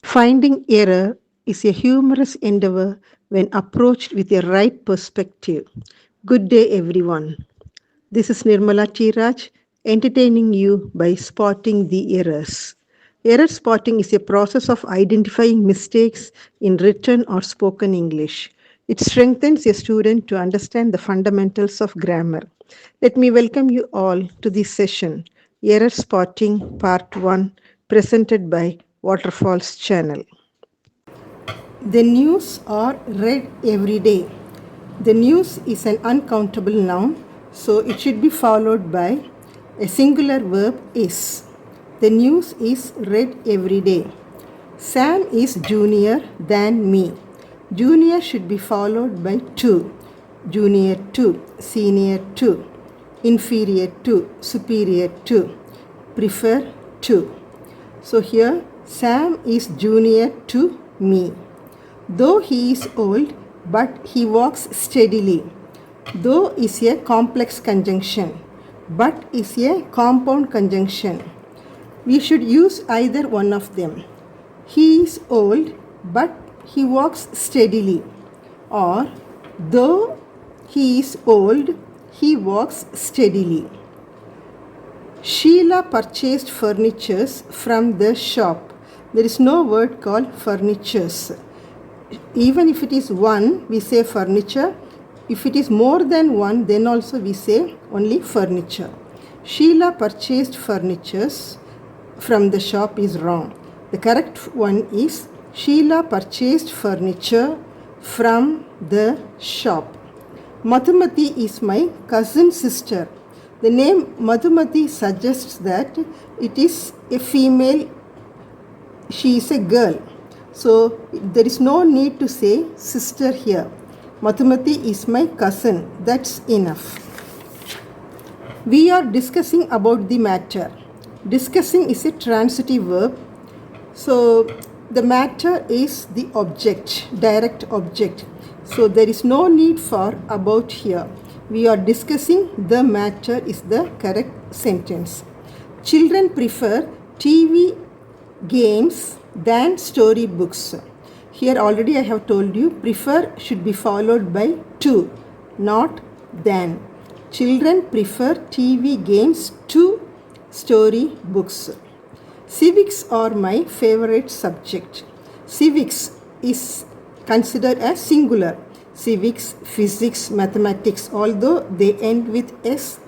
Finding error is a humorous endeavor when approached with a right perspective. Good day, everyone. This is Nirmala Tiraj, entertaining you by spotting the errors. Error spotting is a process of identifying mistakes in written or spoken English. It strengthens a student to understand the fundamentals of grammar. Let me welcome you all to this session, Error Spotting Part 1, presented by Waterfalls Channel. The news are read every day. The news is an uncountable noun, so it should be followed by a singular verb is. The news is read every day. Sam is junior than me. Junior should be followed by to. Junior to, senior to, inferior to, superior to, prefer to. So here, Sam is junior to me. Though he is old, but he walks steadily. Though is a complex conjunction, but is a compound conjunction. We should use either one of them. He is old, but he walks steadily. Or, though he is old, he walks steadily. Sheila purchased furnitures from the shop. There is no word called furnitures. Even if it is one, we say furniture. If it is more than one, then also we say only furniture. Sheila purchased furnitures from the shop is wrong. The correct one is Sheila purchased furniture from the shop. Madhumati is my cousin sister. The name Madhumati suggests that it is a female, she is a girl. So there is no need to say sister here. Madhumati is my cousin. That's enough. We are discussing about the matter. Discussing is a transitive verb. So the matter is the object, direct object. So there is no need for about here. We are discussing the matter is the correct sentence. Children prefer TV games than storybooks. Here already I have told you prefer should be followed by to, not than. Children prefer TV games to story books. Civics are my favorite subject. Civics is considered as singular. Civics, physics, mathematics, although they end with S,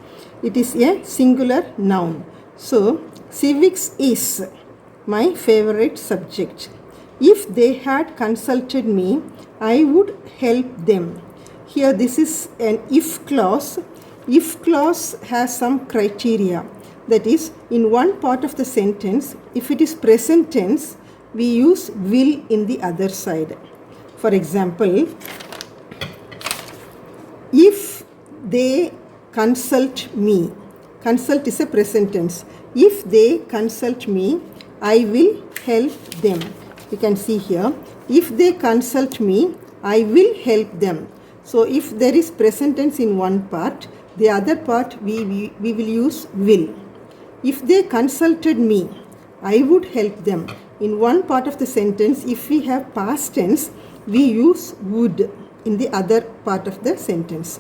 it is a singular noun. So, civics is my favorite subject. If they had consulted me, I would help them. Here this is an if clause. If clause has some criteria. That is, in one part of the sentence, if it is present tense, we use will in the other side. For example, if they consult me, consult is a present tense. If they consult me, I will help them. You can see here, if they consult me, I will help them. So if there is present tense in one part, the other part we will use will. If they consulted me, I would help them. In one part of the sentence, if we have past tense, we use would in the other part of the sentence.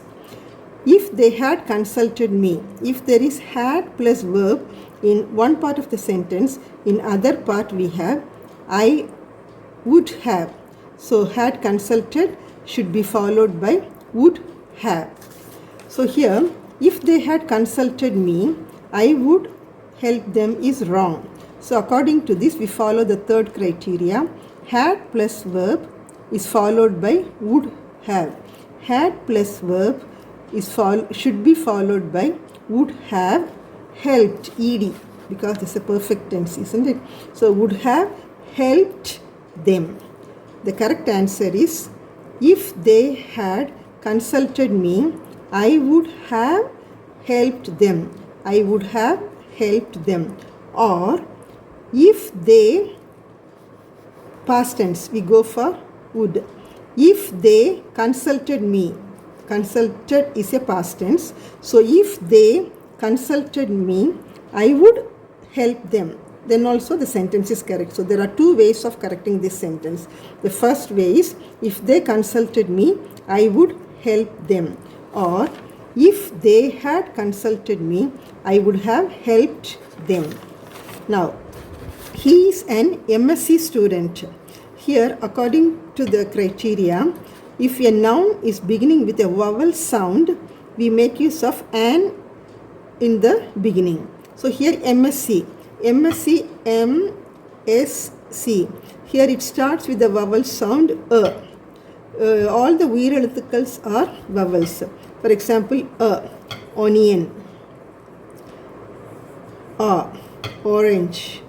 If they had consulted me, if there is had plus verb in one part of the sentence, in other part we have I would have. So had consulted should be followed by would have. So here, if they had consulted me, I would help them is wrong. So according to this, we follow the third criteria. Had plus verb is followed by would have. Had plus verb is should be followed by would have helped, ed, because this is a perfect tense, isn't it? So would have helped them. The correct answer is, if they had consulted me, I would have helped them. I would have helped them. Or if they, past tense, we go for would. If they consulted me, consulted is a past tense. So if they consulted me, I would help them. then also the sentence is correct. So there are two ways of correcting this sentence. The first way is, if they consulted me, I would help them. Or, if they had consulted me, I would have helped them. Now, he is an MSc student. Here, according to the criteria, if a noun is beginning with a vowel sound, we make use of an in the beginning. So here MSc, MSc. Here it starts with the vowel sound all the உயிரெழுத்துக்கள் are vowels. For example, onion, orange,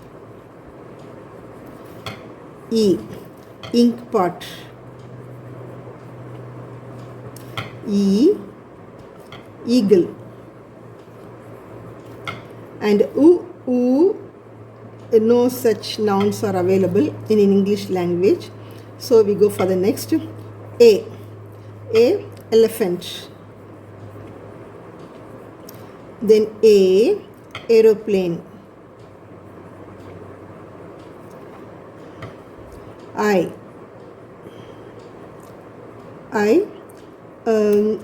ink pot, eagle, and no such nouns are available in English language. So we go for the next. A, elephant. Then aeroplane. I,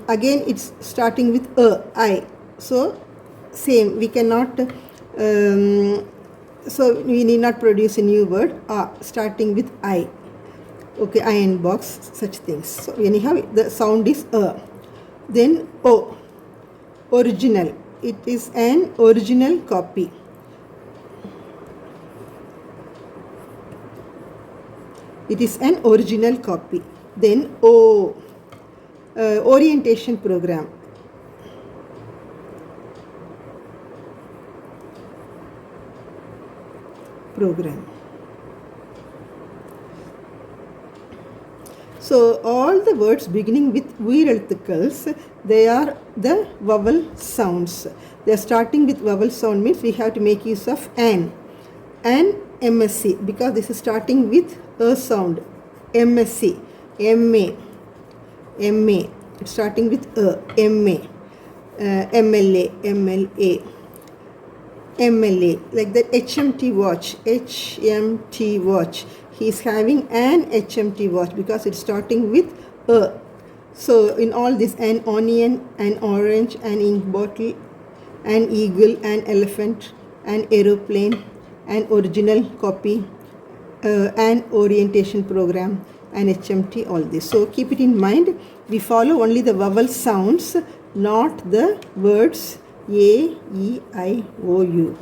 again it's starting with I. So same, we cannot, so we need not produce a new word, starting with I. Okay, iron box, such things. So anyhow, the sound is Then O, original. It is an original copy. It is an original copy. Then O, orientation program. So all the words beginning with உயிரெழுத்துக்கள், they are the vowel sounds. They are starting with vowel sound, means we have to make use of an MSc, because this is starting with a sound. MSc, MA, it's starting with MA, MLA, MLA, like that. HMT watch. He is having an HMT watch because it's starting with a. So in all this, an onion, an orange, an ink bottle, an eagle, an elephant, an aeroplane, an original copy, an orientation program, an HMT, all this. So keep it in mind. We follow only the vowel sounds, not the words A, E, I, O, U.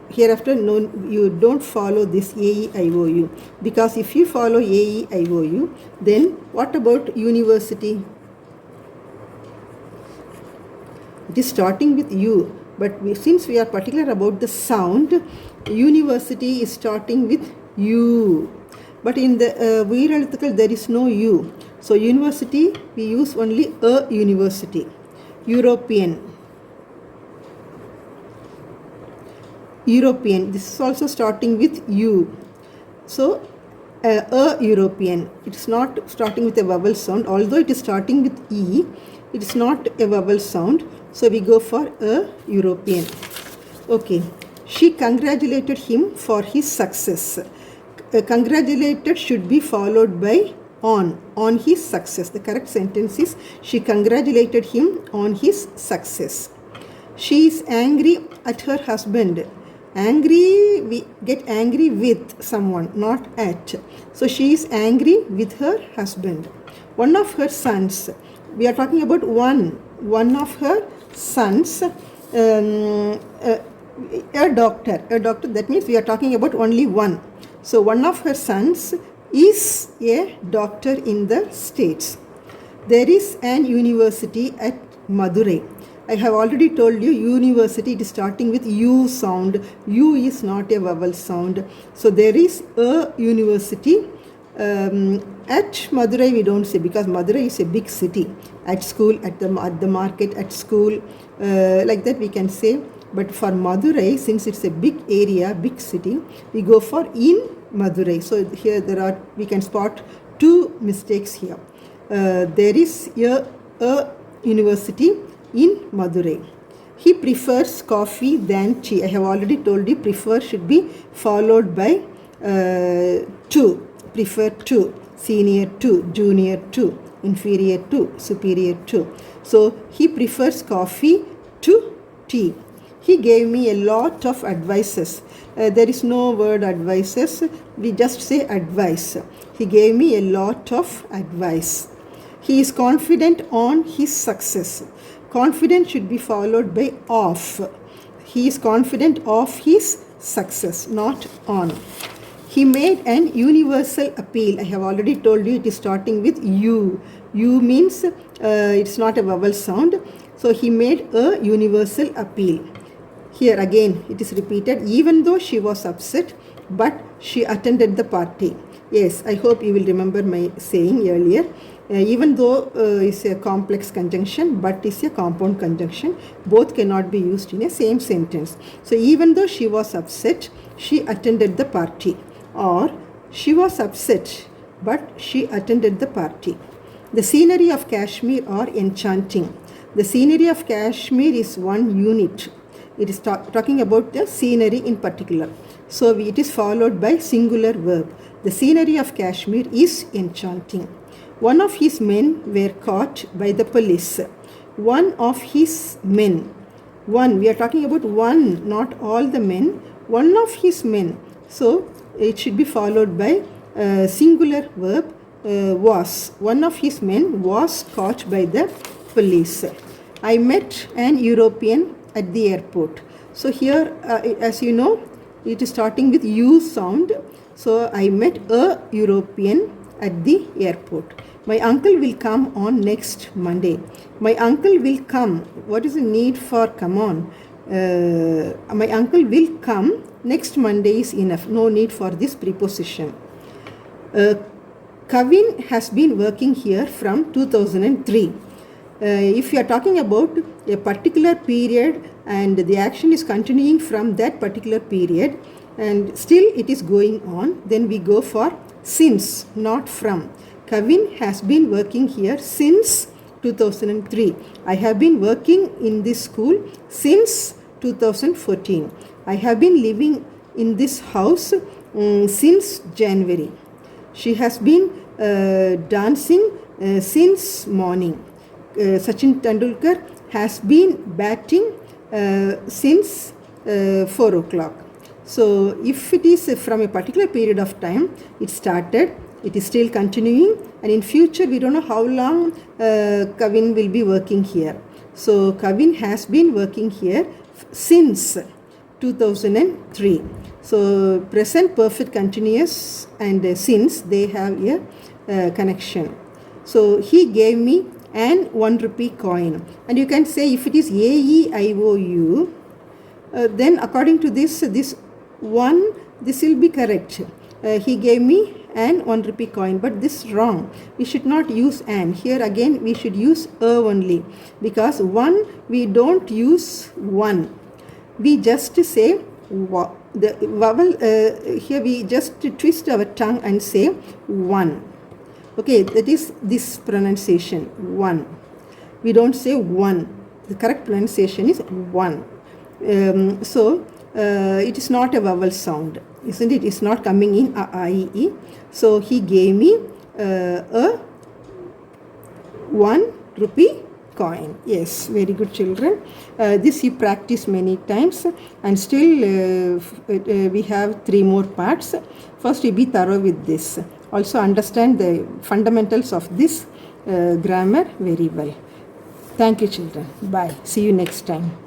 Hereafter, no, you don't follow this A, E, I, O, U, because if you follow A, E, I, O, U, then what about university? It is starting with U, but since we are particular about the sound, university is starting with U. But in the உயிரெழுத்துக்கள் there is no U. So university, we use only a university. European, this is also starting with U. So a European, it is not starting with a vowel sound, although it is starting with E, it is not a vowel sound. So we go for a European. Okay, she congratulated him for his success. Congratulated should be followed by on his success. The correct sentence is, she congratulated him on his success. She is angry at her husband. Angry, we get angry with someone, not at. So she is angry with her husband. One of her sons, we are talking about one of her sons, a doctor, that means we are talking about only one. So one of her sons is a doctor in the States. There is an university at Madurai. I have already told you, university, it is starting with U sound. U is not a vowel sound. So there is a university. At Madurai we don't say, because Madurai is a big city. At school, at the market, at school, like that we can say. But for Madurai, since it's a big area, big city, we go for in Madurai. So here we can spot two mistakes here. There is a university in Madurai. He prefers coffee than tea. I have already told you prefer should be followed by to. Prefer to, senior to, junior to, inferior to, superior to. So he prefers coffee to tea. He gave me a lot of advices. There is no word advices. We just say advice. He gave me a lot of advice. He is confident on his success. Confident should be followed by of. He is confident of his success, not on. He made an universal appeal. I have already told you it is starting with U. U means it's not a vowel sound. So he made a universal appeal. Here again it is repeated, even though she was upset, but she attended the party. Yes, I hope you will remember my saying earlier. Even though is a complex conjunction, but is a compound conjunction. Both cannot be used in a same sentence. So even though she was upset, she attended the party. Or she was upset, but she attended the party. The scenery of Kashmir are enchanting. The scenery of Kashmir is one unit. It is talking about the scenery in particular. So it is followed by singular verb. The scenery of Kashmir is enchanting. One of his men were caught by the police. One of his men. One, we are talking about one, not all the men. One of his men. So it should be followed by singular verb was. One of his men was caught by the police. I met an European at the airport. So here, as you know, it is starting with U sound. So I met a European at the airport. My uncle will come on next Monday. My uncle will come. What is the need for come on? My uncle will come next Monday is enough. No need for this preposition. Kavin has been working here from 2003. If you are talking about a particular period and the action is continuing from that particular period and still it is going on, then we go for since, not from. Kavin has been working here since 2003. I have been working in this school since 2014. I have been living in this house since January. She has been dancing since morning. Sachin Tendulkar has been batting since 4 o'clock. So if it is from a particular period of time, it started, it is still continuing, and in future we don't know how long Kavin will be working here. So Kavin has been working here since 2003. So present perfect continuous and since they have a connection. So he gave me an 1 rupee coin, and you can say if it is AEIOU, then according to this one, this will be correct. He gave me an 1 rupee coin, but this is wrong. We should not use an. Here again we should use a only, because one we don't use one. We just say the vowel here we just twist our tongue and say one. Okay, that is this pronunciation, one. We don't say one. The correct pronunciation is one. So it is not a vowel sound, isn't it? It's not coming in a, I, e. So he gave me a 1 rupee coin. Yes, very good children. This you practice many times, and still we have 3 more parts. First you be thorough with this. Also understand the fundamentals of this grammar very well. Thank you children. Bye. See you next time.